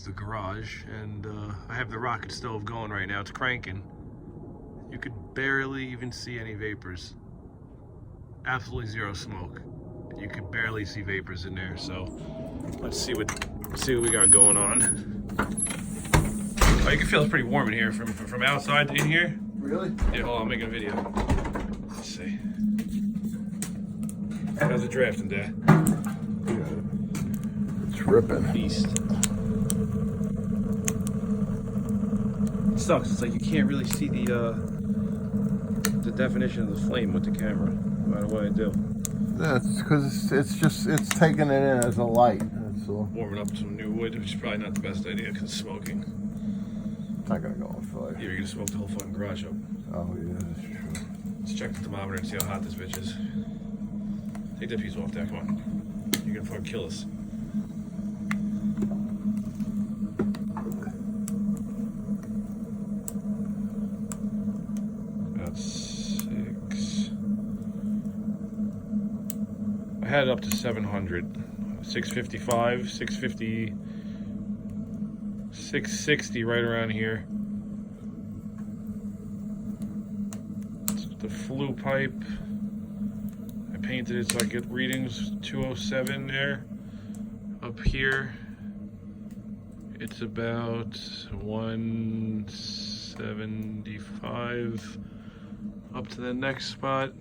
the garage, and I have the rocket stove going right now. It's cranking. You could barely even see any vapors. Absolutely zero smoke. You could barely see vapors in there. So let's see what we got going on. Oh, you can feel it's pretty warm in here from outside to in here. Really? Yeah, hold on, I'm making a video. Let's see. How's it drafting, Dad? Yeah. It's ripping. Beast. It sucks. It's like you can't really see the definition of the flame with the camera, no matter what I do. That's because it's taking it in as a light. That's all. Warming up some new wood, which is probably not the best idea because it's smoking. It's not gonna go on fire. Yeah, you're gonna smoke the whole fucking garage up. Oh yeah, that's true. Let's check the thermometer and see how hot this bitch is. Take that piece off there, come on. You're gonna fucking kill us. About 6. I had it up to 700. 655, 650, 660, right around here. It's the flue pipe. I painted it so I get readings 207 there. Up here, it's about 175. Up to the next spot,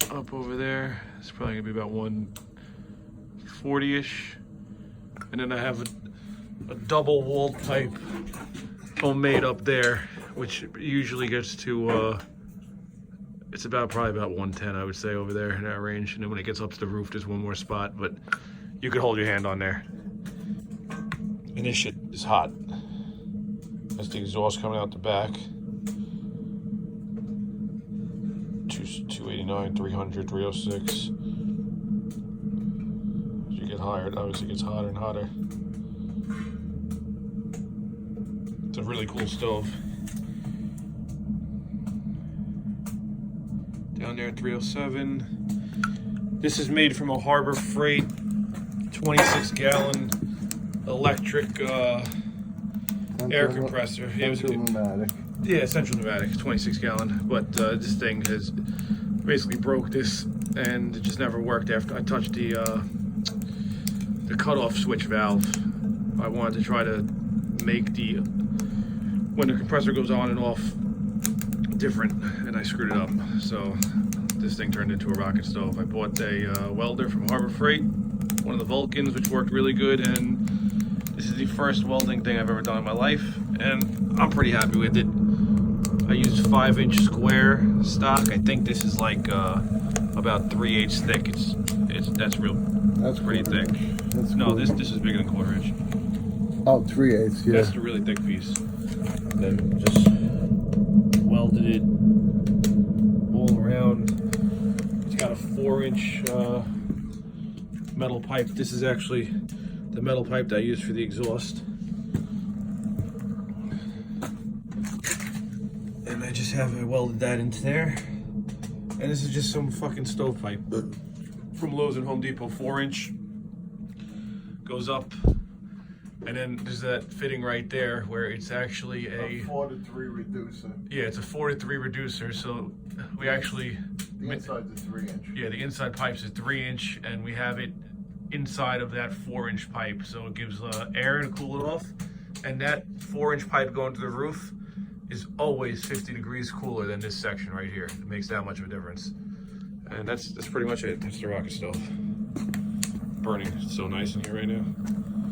up over there, it's probably gonna be about 140-ish. And then I have a double walled pipe homemade up there, which usually gets to it's probably about 110, I would say, over there in that range. And then when it gets up to the roof, there's one more spot, but you could hold your hand on there. And this shit is hot. That's the exhaust coming out the back. 289, 300, 306. As you get higher, it obviously gets hotter and hotter. It's a really cool stove. Down there at 307. This is made from a Harbor Freight 26-gallon electric air compressor. Central pneumatic. Yeah, central pneumatic, 26-gallon. But this thing has basically broke this, and it just never worked after I touched the cutoff switch valve. I wanted to try to make when the compressor goes on and off different, and I screwed it up. So this thing turned into a rocket stove. I bought a welder from Harbor Freight, one of the Vulcans, which worked really good, and this is the first welding thing I've ever done in my life, and I'm pretty happy with it. I used 5-inch square stock. I think this is like about 3/8 thick. That's pretty thick. That's no, cool. this is bigger than 1/4 inch. Oh, 3/8, yeah. That's the really thick piece. Then just welded it all around. It's got a 4-inch metal pipe. This is actually the metal pipe that I use for the exhaust. And I just have welded that into there. And this is just some fucking stovepipe from Lowe's and Home Depot, 4-inch. Goes up, and then there's that fitting right there where it's actually a 4-to-3 reducer. Yeah, it's a 4-to-3 reducer. So we actually The inside's a 3-inch. Yeah, the inside pipe's a 3-inch, and we have it inside of that 4-inch pipe, so it gives air to cool it off. And that 4-inch pipe going to the roof is always 50 degrees cooler than this section right here. It makes that much of a difference. And that's pretty much it. That's the rocket stove. Burning. It's so nice in here right now.